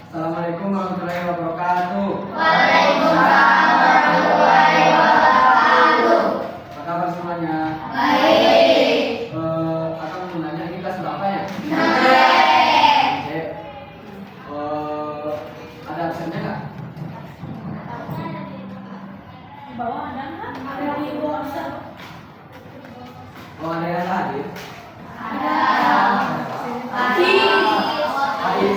Assalamualaikum warahmatullahi wabarakatuh. Waalaikumsalam warahmatullahi wabarakatuh. Apa kabar semuanya? Baik. Akan menanya ini kelas berapa ya? Oke. Ada absennya nggak? Di bawah ada nggak? Ada di bawah bisa. Oh, ada yang hadir? Ada. Hadir. Tapi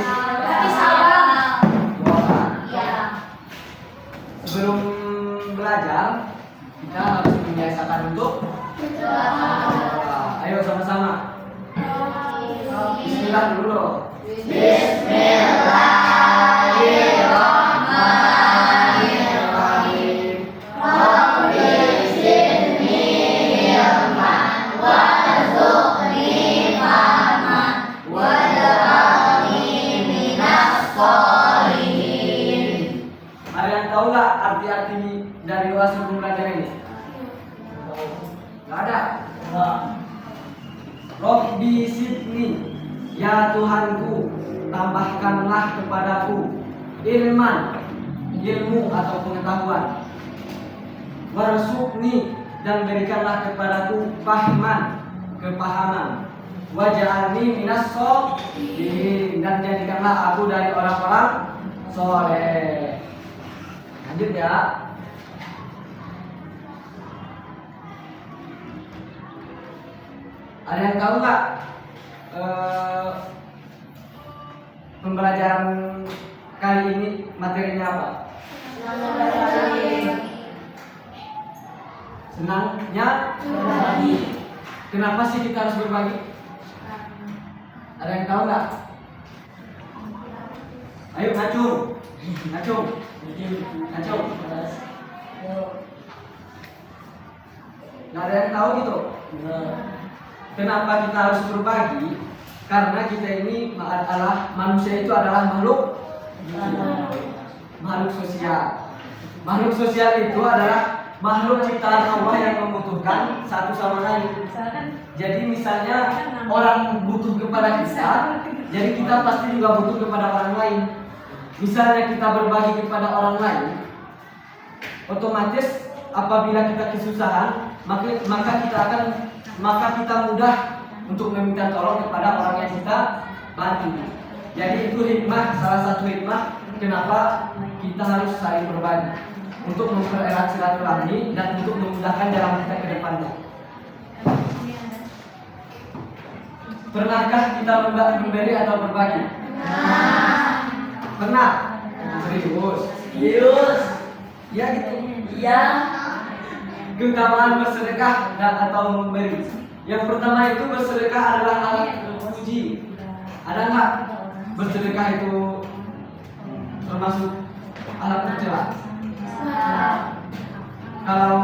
salah. Dua orang. Ya. Sebelum belajar, kita harus membiasakan untuk ayo sama-sama. Bismillah dulu. Bismillahirrahmanirrahim. Rabbi zidni ilman warzuqni fahman waj'alni minas sholihin. Ada yang tahu nggak arti-arti dari doa sebelum belajar ini? Nggak ada. Rabbi zidni, ya Tuhanku, tambahkanlah kepadaku ilman, ilmu atau pengetahuan. Warzuqni, dan berikanlah kepadaku fahman, kepahaman. Waj'alni minas sholihin, dan jadikanlah aku dari orang-orang soleh. Lanjut ya. Ada yang tahu nggak pembelajaran kali ini materinya apa? Senangnya berbagi. Kenapa sih kita harus berbagi? Ada yang tahu nggak? Ayo ngacung, ngacung, ngacung. Nggak ada yang tahu gitu? Kenapa kita harus berbagi? Karena kita ini adalah manusia, itu adalah makhluk sosial. Makhluk sosial itu adalah makhluk ciptaan Allah yang membutuhkan satu sama lain. Jadi misalnya orang butuh kepada kita, jadi kita pasti juga butuh kepada orang lain. Misalnya kita berbagi kepada orang lain, otomatis apabila kita kesusahan, maka kita mudah untuk meminta tolong kepada orang yang kita bantu. Jadi itu hikmah, salah satu hikmah kenapa kita harus saling berbagi, untuk mempererat silaturahmi dan untuk memudahkan jalan kita ke depannya. Pernahkah kita memberi atau berbagi? Pernah? Serius? Ya gitu. Iya. Keutamaan bersedekah dan atau memberi. Yang pertama itu bersedekah adalah alat terpuji. Ada nggak bersedekah itu termasuk alat tercela? Kalau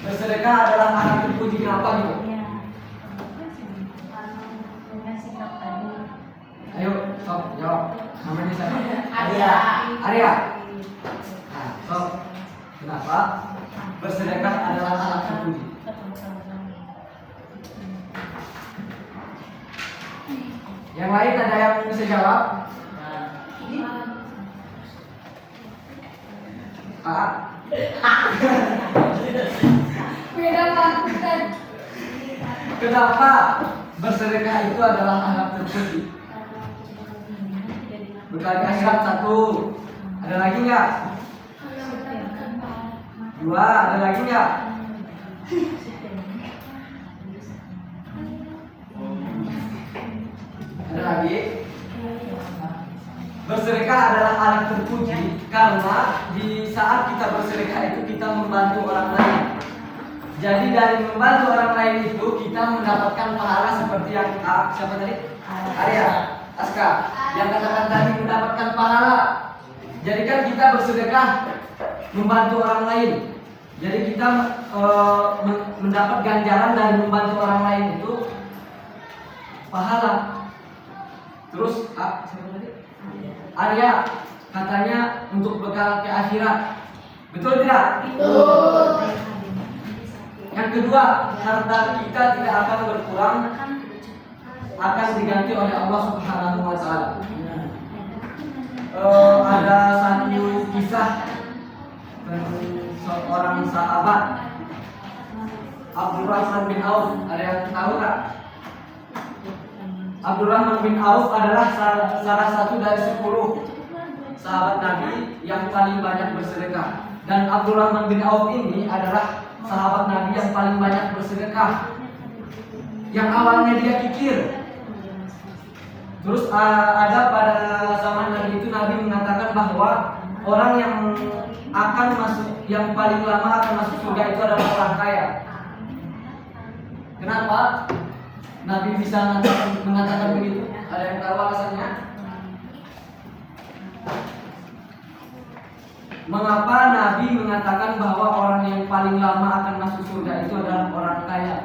bersedekah adalah alat terpuji, kenapa gitu? Ayo, sok jawab. Namanya siapa? Arya. Nah, sok. Kenapa? Bersedekah adalah alat terpuji. Yang lain ada yang bisa jawab? Pak. Beda Pak. Kenapa bersedekah itu adalah alat terpuji? Berkali akhirat satu. Ada lagi nggak? Dua. Ada lagi nggak? Ada lagi? Bersedekah adalah alat terpuji karena di saat kita bersedekah itu kita membantu orang lain. Jadi dari membantu orang lain itu kita mendapatkan pahala seperti yang siapa tadi? Arya, Aska, yang katakan tadi mendapatkan pahala. Jadi kan kita bersedekah membantu orang lain. Jadi kita mendapat ganjaran dari membantu orang lain itu pahala. Terus siapa tadi? Arya katanya untuk bekal ke akhirat. Betul tidak? Betul. Yang kedua, harta kita tidak akan berkurang akan diganti oleh Allah Subhanahu wa taala. Ada satu kisah seorang sahabat Abdurrahman bin Auf. Ada yang tahu tak? Abdurrahman bin Auf adalah salah satu dari 10 sahabat Nabi yang paling banyak bersedekah. Dan Abdurrahman bin Auf ini adalah sahabat Nabi yang paling banyak bersedekah. Yang awalnya dia kikir. Terus ada pada zaman Nabi itu, Nabi mengatakan bahwa orang yang akan masuk, yang paling lama akan masuk surga itu adalah orang kaya. Kenapa Nabi bisa mengatakan begitu? Ada yang tahu alasannya? Mengapa Nabi mengatakan bahwa orang yang paling lama akan masuk surga itu adalah orang kaya?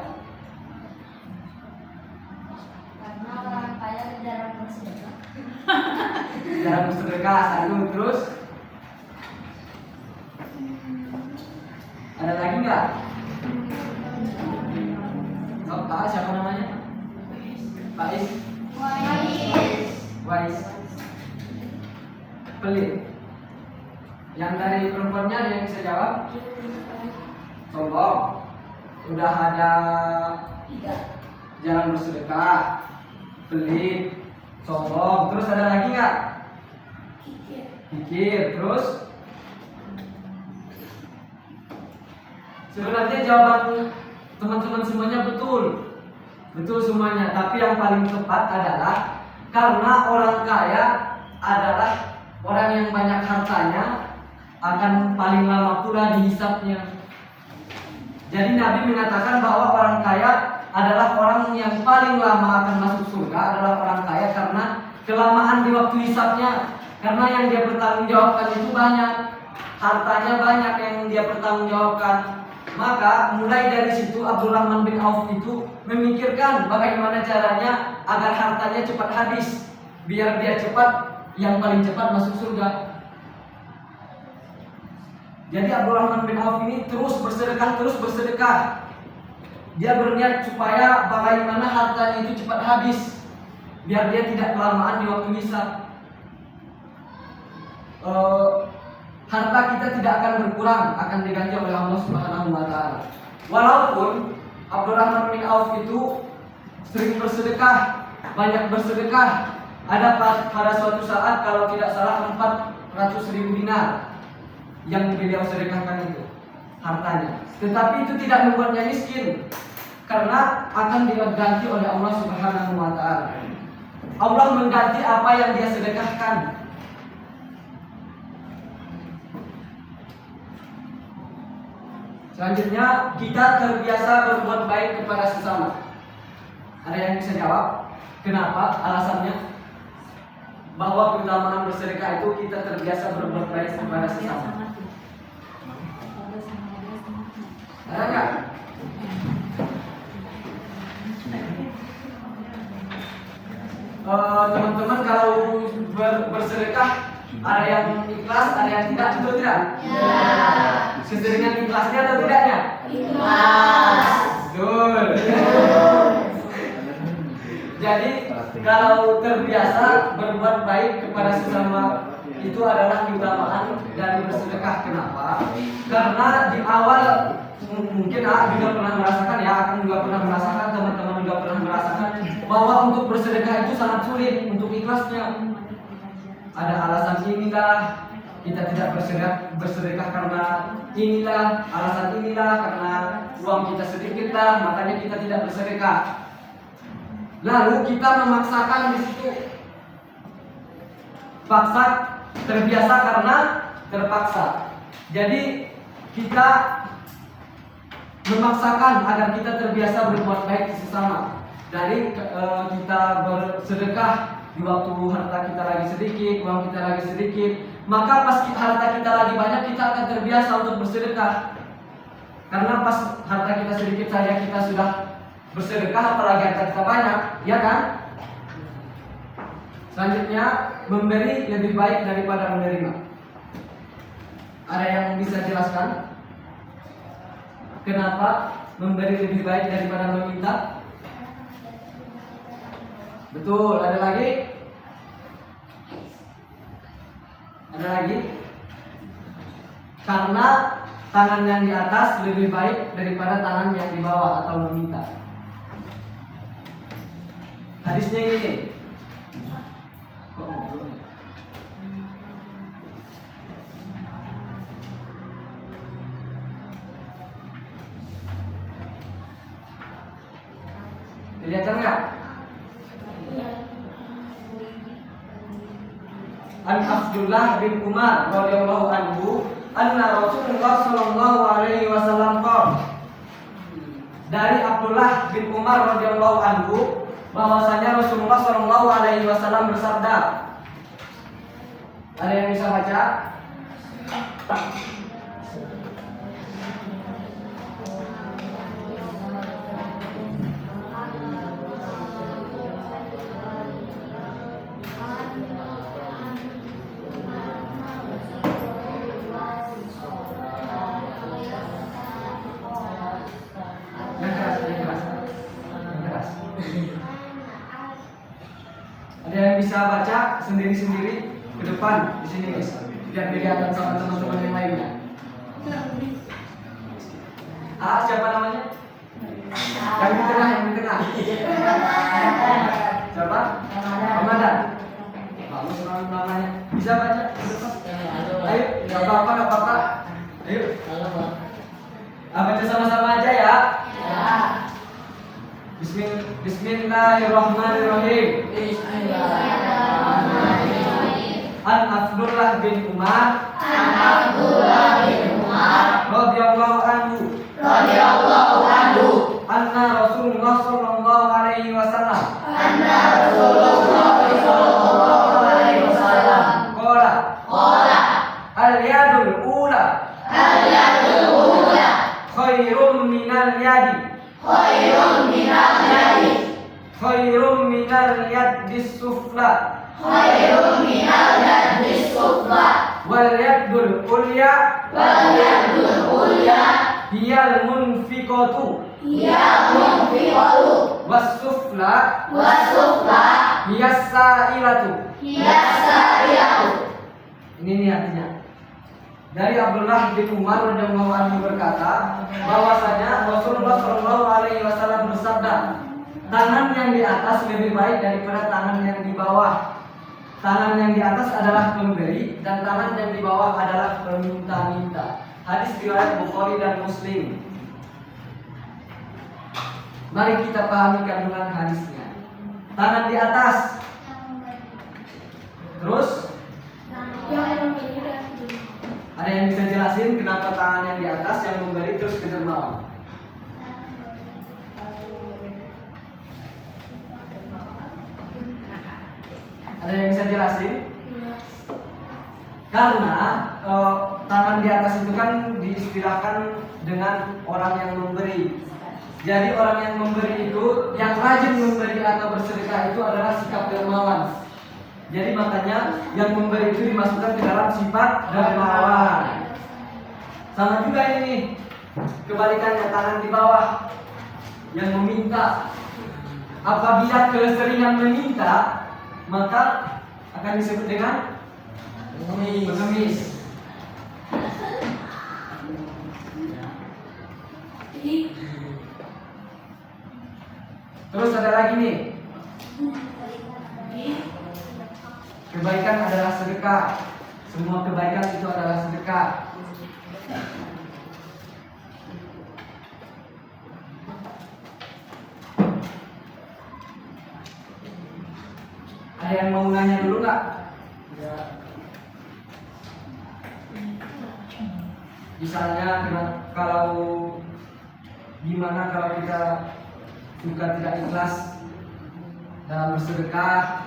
Karena orang kaya jarang bersedekah. Jarang bersedekah, satu. Terus ada lagi nggak? Tahu siapa namanya? Faiz. Wais. Pelit. Yang dari perempuannya ada yang bisa jawab? Sombong. Udah ada jarang bersedekah, pelit, sombong. Terus ada lagi nggak? Pikir. Terus sebenarnya jawaban teman-teman semuanya betul semuanya. Tapi yang paling tepat adalah karena orang kaya adalah orang yang banyak hartanya akan paling lama pula dihisapnya. Jadi Nabi mengatakan bahwa orang kaya adalah orang yang paling lama akan masuk surga adalah orang kaya karena kelamaan di waktu hisapnya. Karena yang dia bertanggungjawabkan itu banyak, hartanya banyak yang dia bertanggungjawabkan. Maka mulai dari situ Abdurrahman bin Auf itu memikirkan bagaimana caranya agar hartanya cepat habis, biar dia cepat, yang paling cepat masuk surga. Jadi Abdurrahman bin Auf ini terus bersedekah. Dia berniat supaya bagaimana hartanya itu cepat habis, biar dia tidak kelamaan di waktu hisab. Harta kita tidak akan berkurang, akan diganti oleh Allah Subhanahu wa taala. Walaupun Abdurrahman bin Auf itu sering bersedekah, banyak bersedekah. Ada pada suatu saat kalau tidak salah 400.000 dinar yang beliau sedekahkan itu hartanya. Tetapi itu tidak membuatnya miskin, karena akan diganti oleh Allah Subhanahu wa taala. Allah mengganti apa yang dia sedekahkan. Selanjutnya, kita terbiasa berbuat baik kepada sesama. Ada yang bisa jawab? Kenapa? Alasannya? Bahwa keutamaan bersedekah itu kita terbiasa berbuat baik kepada sesama. Ada nggak? Teman-teman kalau bersedekah ada yang ikhlas, ada yang tidak, betul tidak? Ya. Keseringan ikhlasnya atau tidaknya? Ikhlas. Betul. Jadi kalau terbiasa berbuat baik kepada sesama itu adalah keutamaan dari bersedekah. Kenapa? Karena di awal mungkin juga pernah merasakan, ya, akan juga pernah merasakan, teman-teman juga pernah merasakan bahwa untuk bersedekah itu sangat sulit untuk ikhlasnya. Ada alasan inilah kita tidak bersedekah karena inilah, alasan inilah karena uang kita sedikit lah, makanya kita tidak bersedekah. Lalu kita memaksakan di situ, terbiasa karena terpaksa. Jadi kita memaksakan agar kita terbiasa berbuat baik ke sesama. Dari kita bersedekah di waktu harta kita lagi sedikit, uang kita lagi sedikit, maka pas harta kita lagi banyak, kita akan terbiasa untuk bersedekah. Karena pas harta kita sedikit saja kita sudah bersedekah, apalagi harta kita banyak, ya kan? Selanjutnya, memberi lebih baik daripada menerima. Ada yang bisa jelaskan kenapa memberi lebih baik daripada meminta? Betul, ada lagi? Ada lagi? Karena tangan yang di atas lebih baik daripada tangan yang di bawah atau meminta. Hadisnya ini. Kelihatan nggak? An Abdullah bin Umar radhiyallahu anhu anna Rasulullah sallallahu alaihi wasallam qala. Dari Abdullah bin Umar radhiyallahu anhu bahwasanya Rasulullah sallallahu alaihi wasallam bersabda. Ada yang bisa baca? Ada yang bisa baca sendiri-sendiri ke depan di sini guys, biar kelihatan sama teman-teman yang lainnya. Siapa namanya? Yang di tengah, yang di tengah. Siapa? Ramadan. Bagus namanya. Bisa baca ke depan? Ayo, nggak apa-apa, nggak apa-apa. Ayo. Baca sama-sama aja ya. Bismillahirrahmanirrahim. An Abdullah bin Umar radhiyallahu anhu anna Rasulullah sallallahu alaihi wasallam qala al-yadul ula khairun minal yadis sufla wal yadul ulya hiyal munfiqatu was sufla hiyas sa'ilatu. Ini nih artinya. Dari Abdullah bin Umar radhiyallahu anhu berkata bahwasanya Rasulullah sallallahu alaihi wasallam bersabda, tangan yang di atas lebih baik daripada tangan yang di bawah. Tangan yang di atas adalah pemberi dan tangan yang di bawah adalah peminta-minta. Hadis riwayat Bukhari dan Muslim. Mari kita pahami kandungan hadisnya. Tangan di atas. Terus ada yang bisa jelasin kenapa tangan yang di atas yang memberi terus ke dermawan? Ada yang bisa jelasin? Karena tangan di atas itu kan diistilahkan dengan orang yang memberi. Jadi orang yang memberi itu, yang rajin memberi atau bersedekah itu adalah sikap dermawan. Jadi makanya yang memberi itu dimasukkan ke dalam sifat dermawan. Sama juga ini kebalikannya, tangan di bawah yang meminta. Apabila keseringan meminta, maka akan disebut dengan pengemis. Terus ada lagi nih, kebaikan adalah sedekah. Semua kebaikan itu adalah sedekah. Ada yang mau nanya dulu nggak? Ya. Misalnya kalau gimana kalau kita juga tidak ikhlas dalam bersedekah?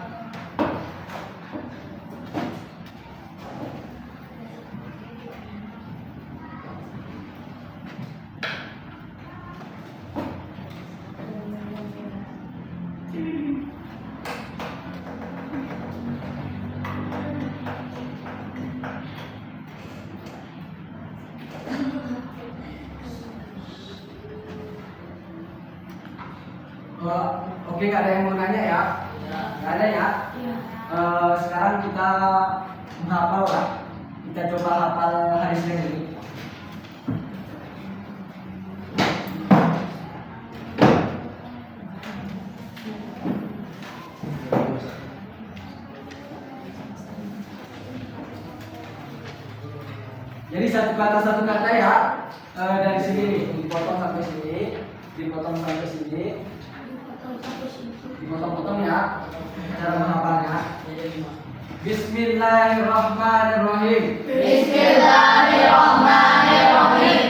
Oke, nggak ada yang mau nanya ya? Ada ya? Iya. Sekarang kita menghafal lah. Kita coba hafal hadis yang ini. Jadi satu kata ya, dari sini nih, dipotong sampai sini, dipotong sampai sini, dipotong-potong ya, cara menghafalnya. Bismillahirrahmanirrahim. Bismillahirrahmanirrahim.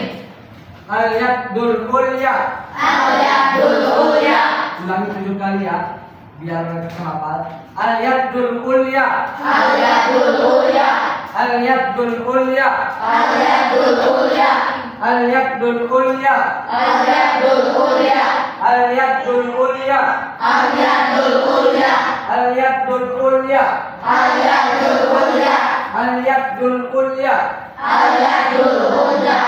Al-yadul ulya. Al-yadul ulya. Ulangi 7 kali ya, biar menghafal. Al-yadul ulya. Al-yadul ulya. Al-yadul ulya. Al-yadul ulya. Al-yadul ulya. Al-yadul ulya. Al-yadul ulya. Al-yadul ulya. Al-yadul ulya. Al-yadul ulya. Al-yadul ulya. Al-yadul ulya.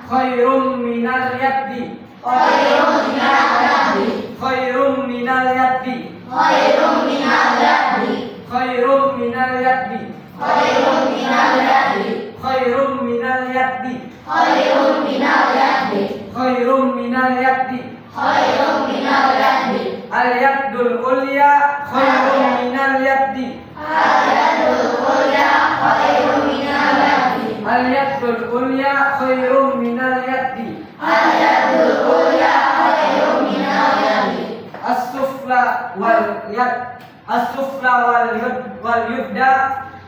Khairum minal yaddi. Khairun minal yadi. Khairum minal yaddi. Khairun minal yadi. Khairum minal yaddi. Khairun minal yadi. Khairum minal yaddi. Khairun minal yadi. Khairum minal yaddi. Khairun minal yadi. Al-yadul ulya khairum minal yaddi. Al-yadul ulya. Khairun minal yadi. Al-yadul ulya khairum minal yaddi. Al-yadul ulya. Khairun minal yadi. As-sufla wal yad. As-sufla wal yudda.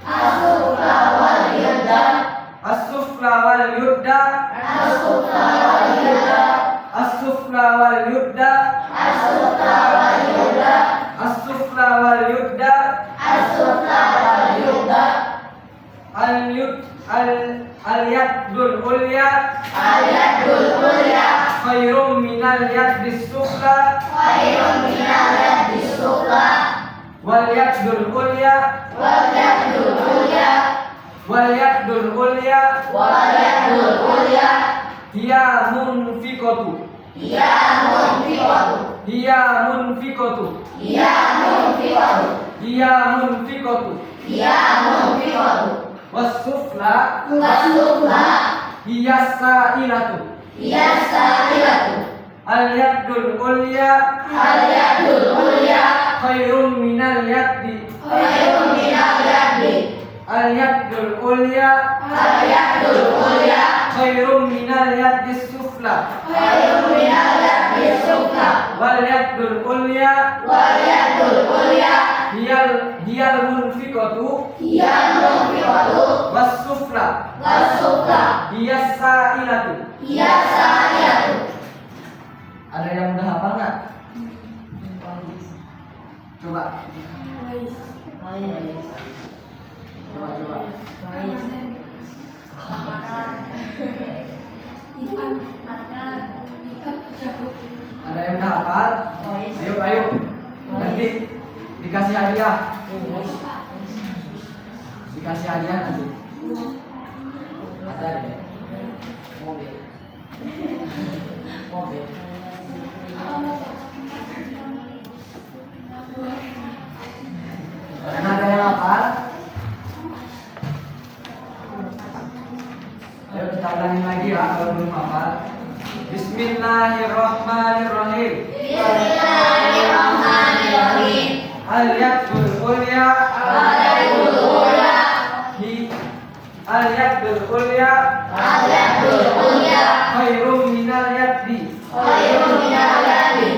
As-sufla wal yudda. As-sufla wal yudda. As-sufla wal yudda. As-sufla wal yudda. As-sufla wal yudda. As-sufla wal yudda. As-sufla wal yudda. Al-yadul ulya Al-yadul ulya. khairum minal yaddis sufla. Khairun minal yadi sufla. Wal yadul ulya. Wal yadul ulya. Wal yadul ulya Wal yadul ulya. hiya munfiqatu. Ya munfiqatu. Hiya munfiqatu. Ya munfiqatu. Hiya munfiqatu. Ya munfiqatu. Was-sufla Was-sufla. hiya sa'ilatu. Ya sa'ilatu. Al-yadul ulya Al-yadul ulya. khairum minal yaddi. Khairun minal yadi. Al-yadul ulya Al-yadul ulya. khairum minal yaddis sufla. Khairun minal yadi sufla. Wal yadul ulya Wal yadul ulya. hiyal munfiqatu. Ya munfiqatu. Was-sufla Was-sufla. hiya sa'ilatu. Ya sa'ilatu. Ada yang udah hafal nggak? Coba. Coba. Ada yang udah hafal? Ayo. Nanti dikasih hadiah. Dikasih hadiah nanti. Ada deh. Mobil. Karena ada yang hafal. Ayo kita ulangi lagi ya kalau belum hafal. Bismillahirrahmanirrahim. Bismillahirrahmanirrahim. Al-yadul ulya. Al-yadul ulya. Al-yadul ulya Al-yadul ulya. khairum minal yaddi. Khairun minal yadi.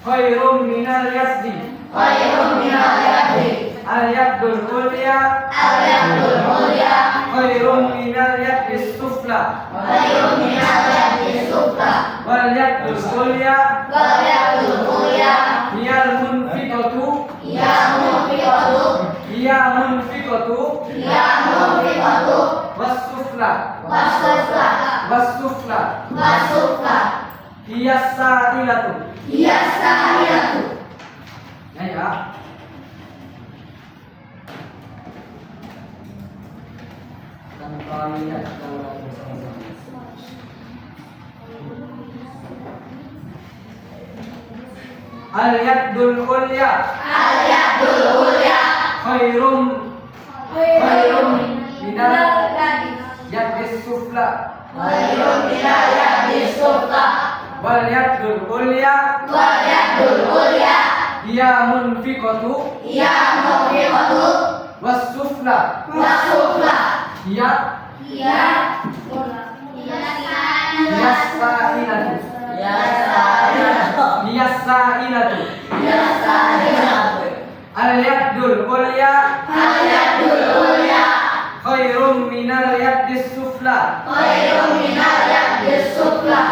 Khairum minal yaddi. Khairun minal yadi. Al-yadul ulya Al-yadul ulya. khairum minal yaddis sufla. Khairun minal yadi sufla. Wal yadul ulya Wal yadul ulya. hiyal munfiqatu. Ya munfiqatu. Hiya munfiqatu. Ya munfiqatu. Was-sufla Was-sufla. was-sufla Was-sufla. hiya sa'ilatu. Ya sa'ilatu. Ya. Tanpa lihat kalau bersama-sama. Al-yadul ulya Al-yadul yadul ulya khairum khairum minal yadis sufla khairum minal yadis sufla wal yadul ulya wal yadul ulya hiya munfiqatu ya mufiqatu was sufla wasufla hiya ya yasailatu yasailatu yasailatu yasailatu al yadul ulya al yadul ulya khairum minal yadis sufla khairum minal yadis sufla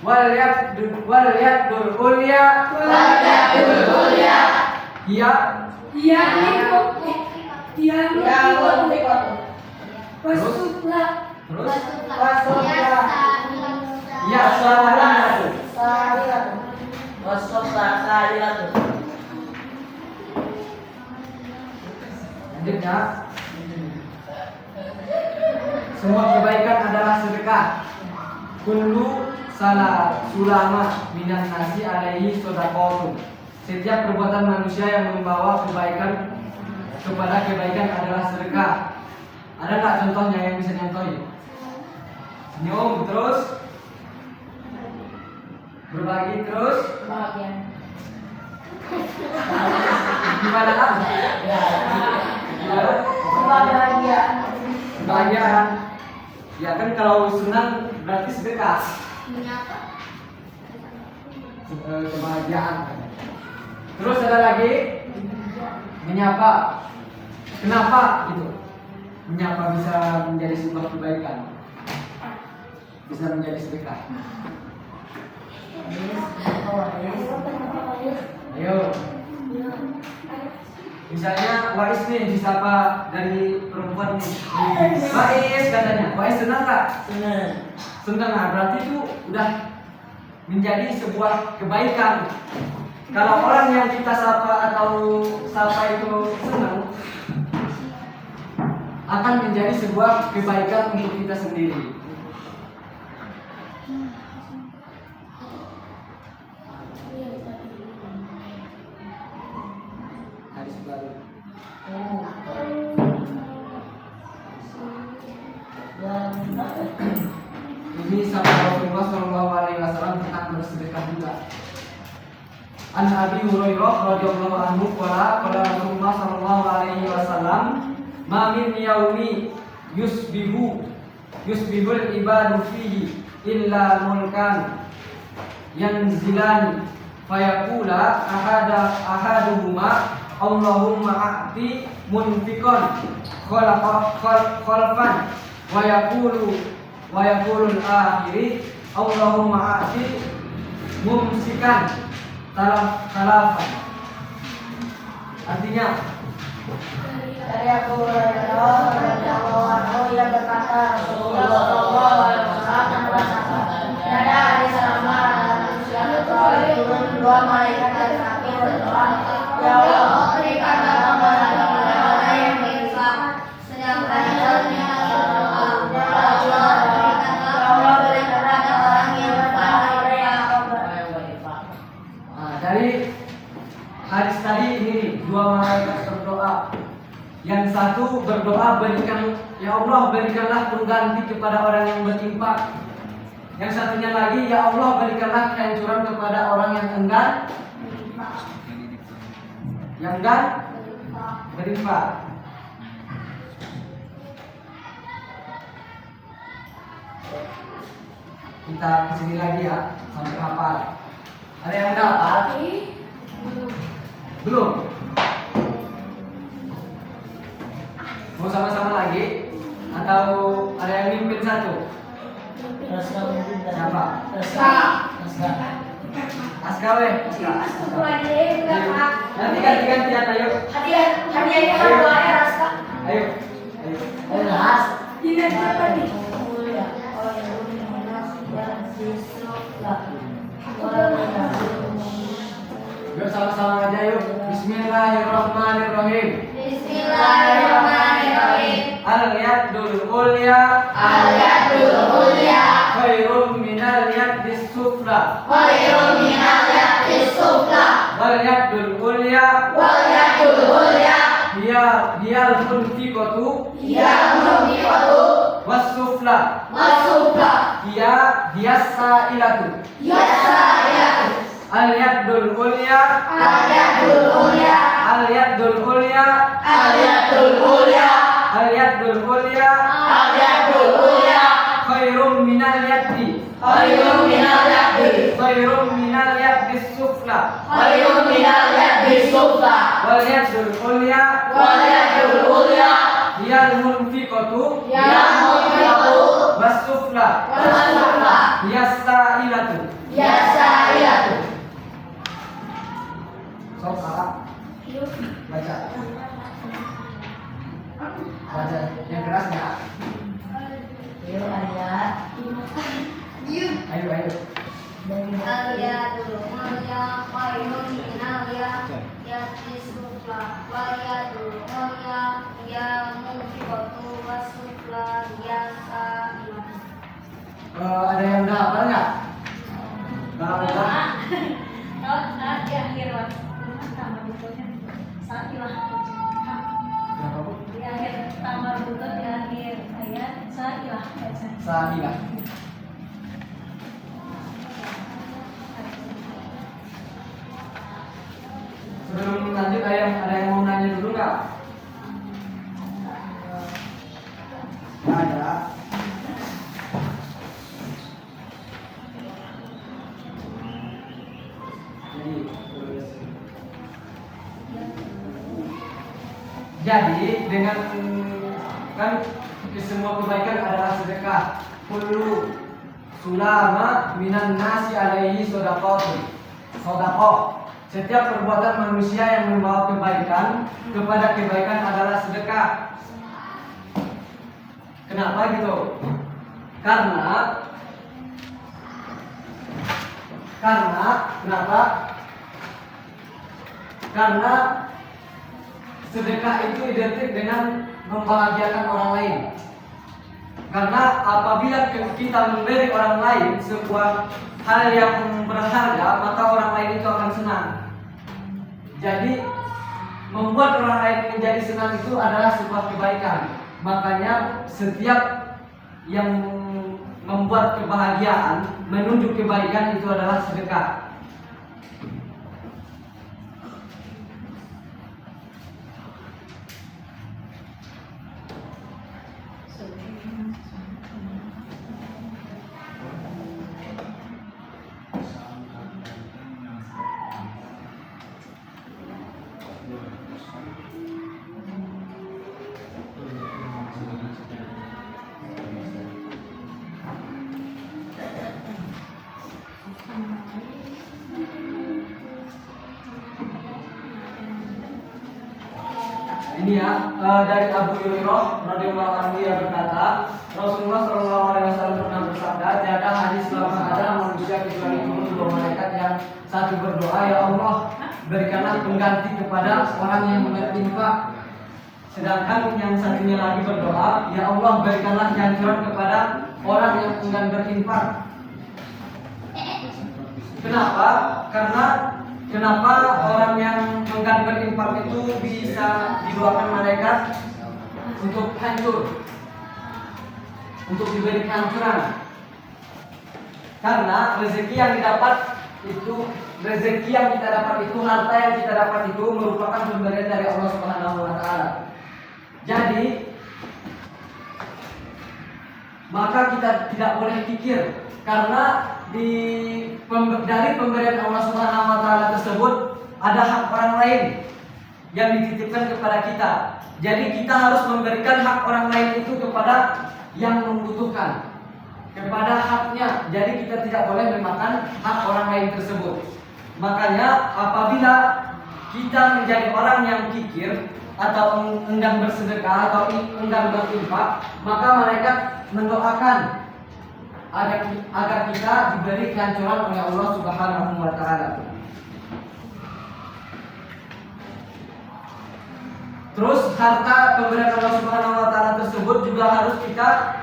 wal yadul ulya wal yadul ulya hiya ya mufiqatu wasufla terus Ya, yasailatu lanjutnya semua kebaikan adalah sedekah kullu sulama minan nasi alaihi sodaqotun setiap perbuatan manusia yang membawa kebaikan kepada kebaikan adalah sedekah. Ada nggak contohnya yang bisa nyontohin? Senyum terus berbagi terus gimana kan? Kebahagiaan. Ya kan kalau senang berarti sedekah. Kebahagiaan. Terus ada lagi menyapa. Kenapa gitu? Menyapa bisa menjadi sebuah kebaikan. Bisa menjadi sedekah. Ayo. Misalnya Wais nih disapa dari perempuan nih. Wais katanya. Wais senang nggak? Senang. Nah, berarti itu udah menjadi sebuah kebaikan. Kalau orang yang kita sapa atau sapa itu senang, akan menjadi sebuah kebaikan untuk kita sendiri. Hadis baru. Ini sabda Rasulullah Shallallahu Alaihi Wasallam tentang bersedekah juga. An Abi Hurairah radhiyallahu anhu qala Rasulullah Shallallahu Alaihi Wasallam ma min yaumi yusbihul ibadu fihi illa mulkan yanzilani fayaqula ahaduhuma Allahumma a'ti munfiqan khalfan wa yaqulu al-akhiri Allahumma a'ti mumsikan talafan. Artinya dari Abu Hurairah radhiyallahu anhu yang berkata Rasulullah sallallahu alaihi wasallam bersabda, "Tiada hari selama manusia kecuali turun dua malaikat dari api berdoa, ya Allah, berikanlah tambahan kepada orang yang berinfak, sedangkan dalamnya ya Allah, berikanlah orang yang bertahan yang berinfak." dari hadis tadi ini dua malaikat berdoa. Yang satu berdoa berikan, ya Allah berikanlah pengganti kepada orang yang berinfak. Yang satunya lagi, ya Allah berikanlah kehancuran kepada orang yang enggan berinfak. Kita kesini lagi ya sampai hafal. Ada yang udah hafal? Belum? Mau sama-sama lagi? Atau ada yang mimpin satu? Siapa? Aska weh. Nanti ganti-gantian ayo. Hadiahnya kan dua ya, Raska. Ayo. Ini apa nih? Yuk sama-sama aja yuk. Bismillahirrahmanirrahim. Bismillahirrahmanirrahim. Al-yadul ulya khairum minal yadis sufla. Khairun minal yadis sufla. Wal yadul ulya Wal yadul Hiya al-munfiqatu was-sufla. Hiya as-sa'ilatu. Al-yadul ulya. Al-yadul ulya. Khairum minal yaddi. Khairum minal yaddi sufla. Wal yadul ulya. Hiya al-munfiqatu was-sufla. Hiya as-sa'ilatu. Sok Kak. Baca. Baca yang keras ya. Yuk ayat. Ayo. Al-yadul ulya khairun minal yaddi sufla wal yadul ulya hiya munfiqatu was-sufla hiya sa'ilatu. Ada yang udah hafal nggak? Nggak hafal? Di akhir waktu tambah butuhnya sakilah. Berapa, Bu? Di akhir tambah butuh di akhir ayat sakilah. Sa'ilah. Sebelum lanjut ada yang mau nanya dulu nggak? Nggak ada. Jadi dengan kan semua kebaikan adalah sedekah. Kullu sulama minan nasi alaihi shadaqah. Setiap perbuatan manusia yang membawa kebaikan kepada kebaikan adalah sedekah. Kenapa gitu? Kenapa? Karena sedekah itu identik dengan membahagiakan orang lain. Karena apabila kita memberi orang lain sebuah hal yang berharga, maka orang lain itu akan senang. Jadi membuat orang lain menjadi senang itu adalah sebuah kebaikan. Makanya setiap yang membuat kebahagiaan, menunjuk kebaikan itu adalah sedekah. Ini ya dari Abu Hurairah radhiyallahu anhu yang berkata, Rasulullah sallallahu alaihi wasallam pernah bersabda, tiada hari selama ada manusia kecuali turun dua malaikat yang satu berdoa, ya Allah berikanlah pengganti kepada orang yang berinfak. Sedangkan yang satunya lagi berdoa, ya Allah berikanlah kehancuran kepada orang yang enggan berinfak. Kenapa orang yang enggan berinfak itu bisa didoakan malaikat untuk hancur, untuk diberi kehancuran? Karena rezeki yang kita dapat itu, harta yang kita dapat itu merupakan pemberian dari Allah Subhanahu wa taala. Jadi maka kita tidak boleh pikir, karena dari pemberian Allah Subhanahu wa taala tersebut ada hak orang lain yang dititipkan kepada kita. Jadi kita harus memberikan hak orang lain itu kepada yang membutuhkan, kepada haknya. Jadi kita tidak boleh memakan hak orang lain tersebut. Makanya apabila kita menjadi orang yang kikir atau enggan bersedekah atau enggan berinfak, maka mereka mendoakan agar kita diberi kehancuran oleh Allah Subhanahu wa taala. Terus harta pemberian Allah Subhanahu wa taala tersebut juga harus kita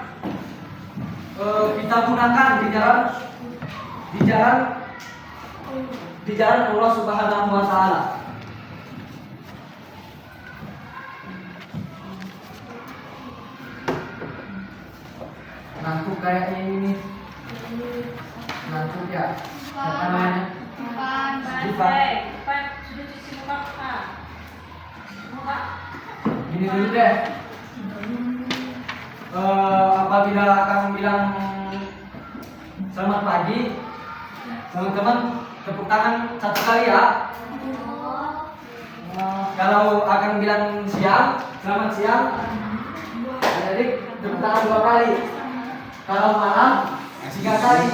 gunakan di jalan Allah Subhanahu wa taala. Ngantuk kayaknya ini nih. Ngantuk ya. Siapa namanya? Pak, sudah cuci muka, Pak. Muka. Gini dulu deh. Apabila kamu bilang selamat pagi, teman-teman tepuk tangan satu kali ya. Kalau akan bilang siang, selamat siang. Jadi tepuk tangan 2 kali. Kalau malam 3 kali.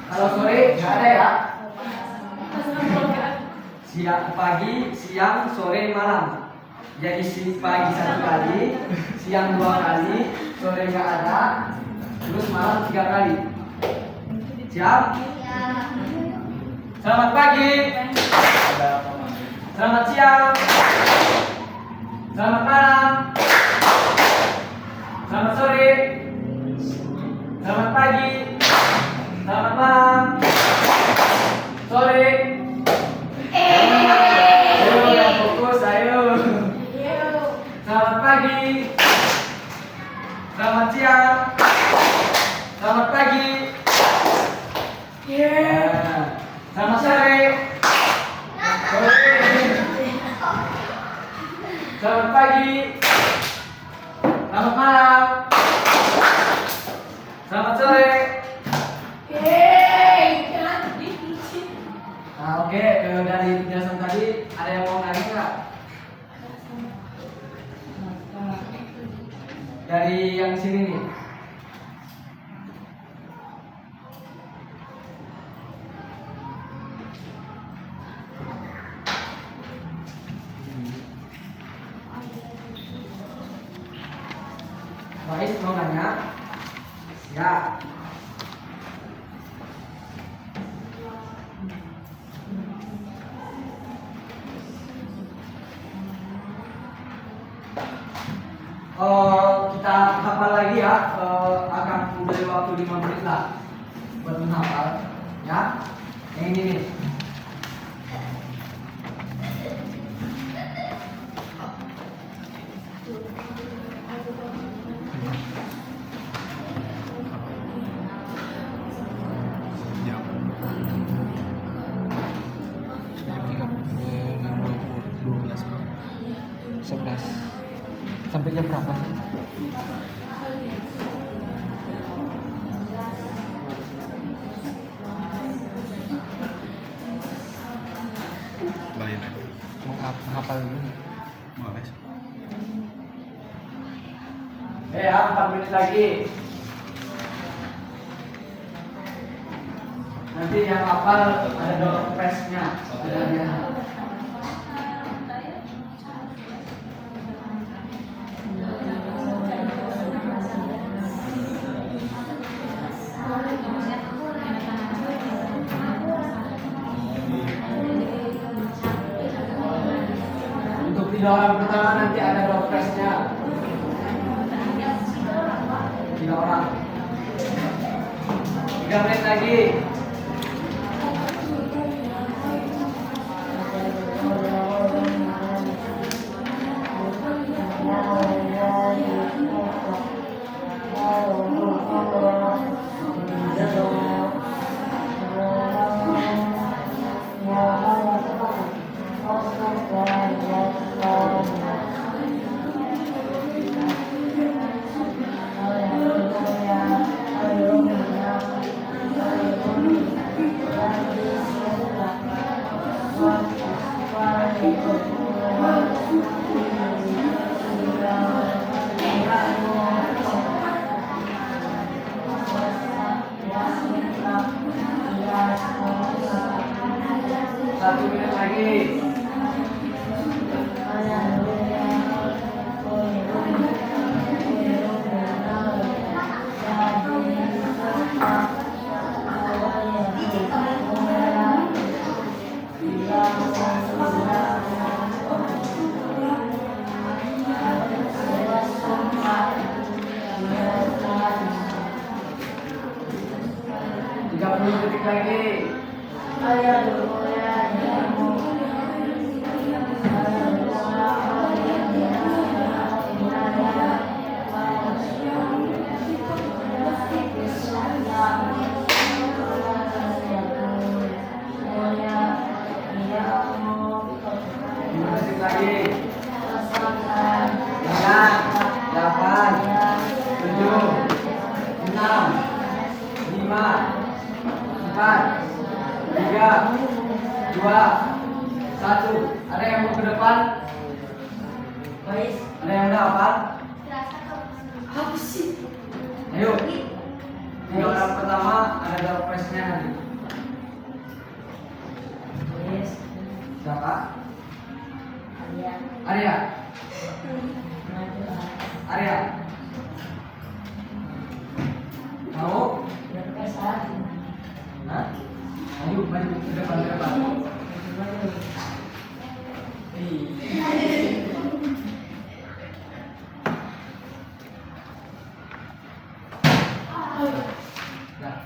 Kalau sore nggak ada ya. Pagi, siang, sore, malam. Jadi pagi 1 kali, siang 2 kali, sore nggak ada, terus malam 3 kali. Siap? Selamat pagi. Selamat siang. Selamat malam. Selamat sore. Selamat pagi. Selamat malam. Sore. Ayo yang fokus, ayo. Selamat pagi. Selamat siang. Selamat pagi. Selamat sore. Selamat pagi. Selamat malam. Selamat sore. Nah, oke, dari penjelasan tadi ada yang mau nanya nggak? Dari yang sini nih. Baik, mau nanya? Ya. Kita hafal lagi ya. Akan beri waktu 5 menit lah buat menghafal. Ya. Yang ini nih. Sampai jam berapa sih? Baik. Mau hafal dulu. Boleh. Ya, 4 menit lagi. Nanti yang hafal ada door press-nya. Ada dia. Untuk 3 orang pertama nanti ada door press-nya. 3 orang. 3 menit lagi. Satu menit lagi. Detik lagi. menit lagi. 9, 8, 7, 6, 5, 4, 3, 2, 1. Ada yang mau ke depan? Guys, Ada yang udah hafal? Apa sih? Ayo. 3 orang pertama ada door prize-nya nanti. guys, Siapa? Arya, Arya. Najwa, Arya. Mau? Berkesan, Hah? Ayo maju ke depan ke depan. Nah,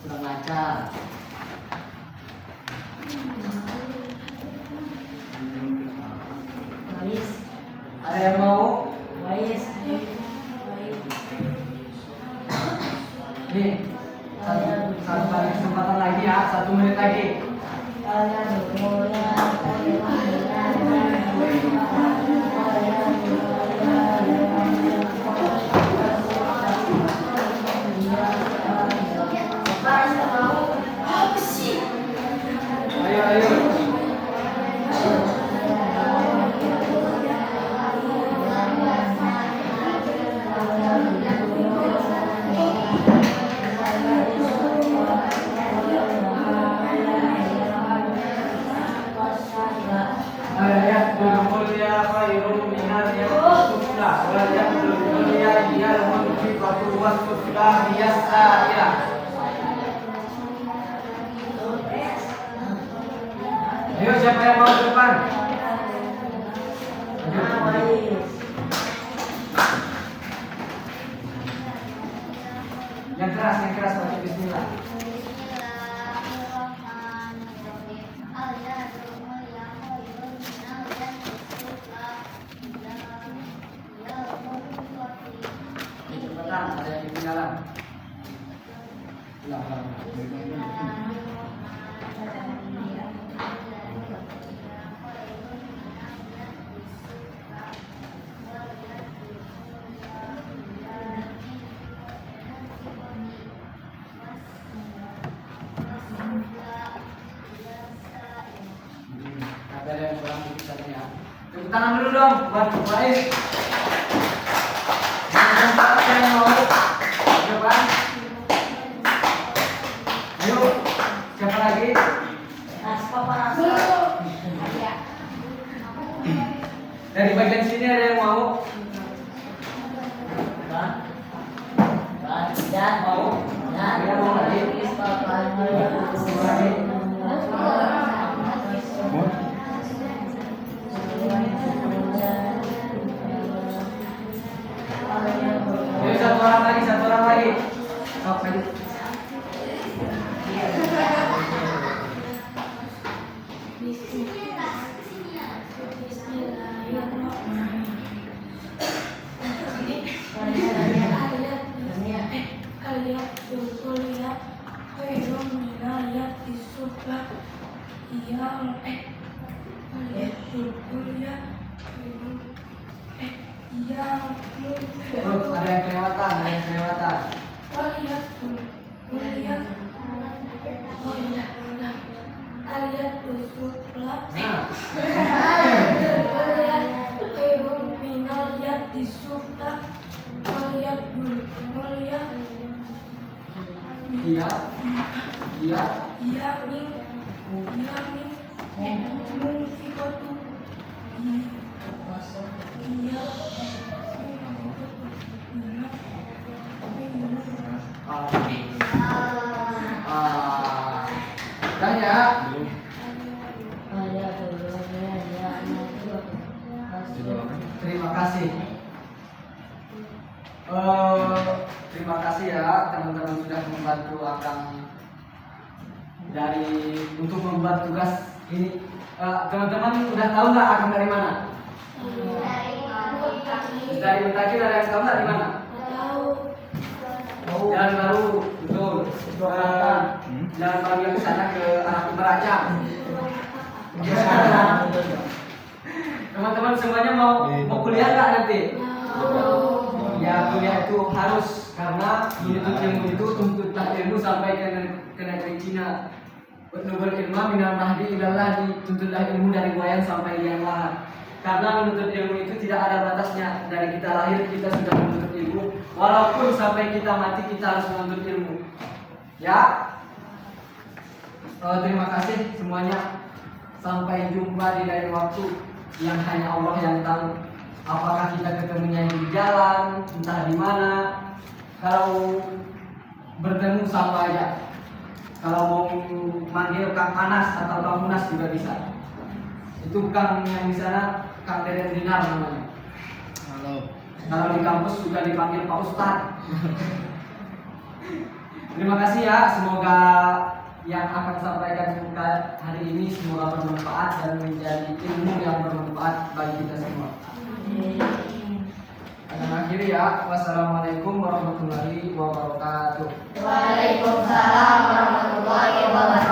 kurang lancar. guys, Ada yang mau? guys, Nih, satu kali kesempatan lagi ya, 1 menit lagi. Apa sih? Ayo, ayo. Ayatul mulia khairun minal yaqutla wa ayatul mulia hiyal munfiqatu was-sufla hiyas-sa'ila. Ayo siapa yang mau ke depan? Yang keras baca bismillah. Cepetan, ada yang ketinggalan. Ulang, ulang. Ada yang kurang tulisannya. Tepuk tangan dulu dong buat Faiz. Siapa yang mau? Coba. Ayo. Siapa lagi? Dari bagian sini ada yang mau? Mau? Ada yang mau lagi? Ayo satu orang lagi. Sok maju. Terus ada yang kelewatan. Nah, iya. Udah ya. Terima kasih. Terima kasih ya teman-teman sudah membantu Akang untuk membuat tugas ini. Teman-teman udah tahu nggak akan dari mana? Dari Mendaki, dari yang tahu nggak di mana? Jalan baru, betul. Jalan baru yang sana ke arah Meraca. Teman-teman semuanya mau kuliah nggak nanti? Ya kuliah itu harus, karena menuntut ilmu itu tuntutlah ilmu sampai ke negeri Cina. Nubul ilmu minal mahdi ilallah, dituntutlah ilmu dari wayan sampai liang lahat. Karena menuntut ilmu itu tidak ada batasnya. Dari kita lahir kita sudah menuntut ilmu, walaupun sampai kita mati kita harus menuntut ilmu. Ya. Terima kasih semuanya. Sampai jumpa di lain waktu yang hanya Allah yang tahu. Apakah kita ketemunya di jalan, entah di mana. Kalau bertemu sama aja. Kalau mau manggil Kang Anas atau Kang Munas juga bisa. Itu Kang yang di sana, Kang Deden Dinar namanya. Halo. Kalau di kampus juga dipanggil Pak Ustadz. Terima kasih ya, semoga yang akan sampaikan hari ini semoga bermanfaat dan menjadi ilmu yang bermanfaat bagi kita semua. Dan akhiri ya, wassalamualaikum warahmatullahi wabarakatuh. Waalaikumsalam warahmatullahi wabarakatuh.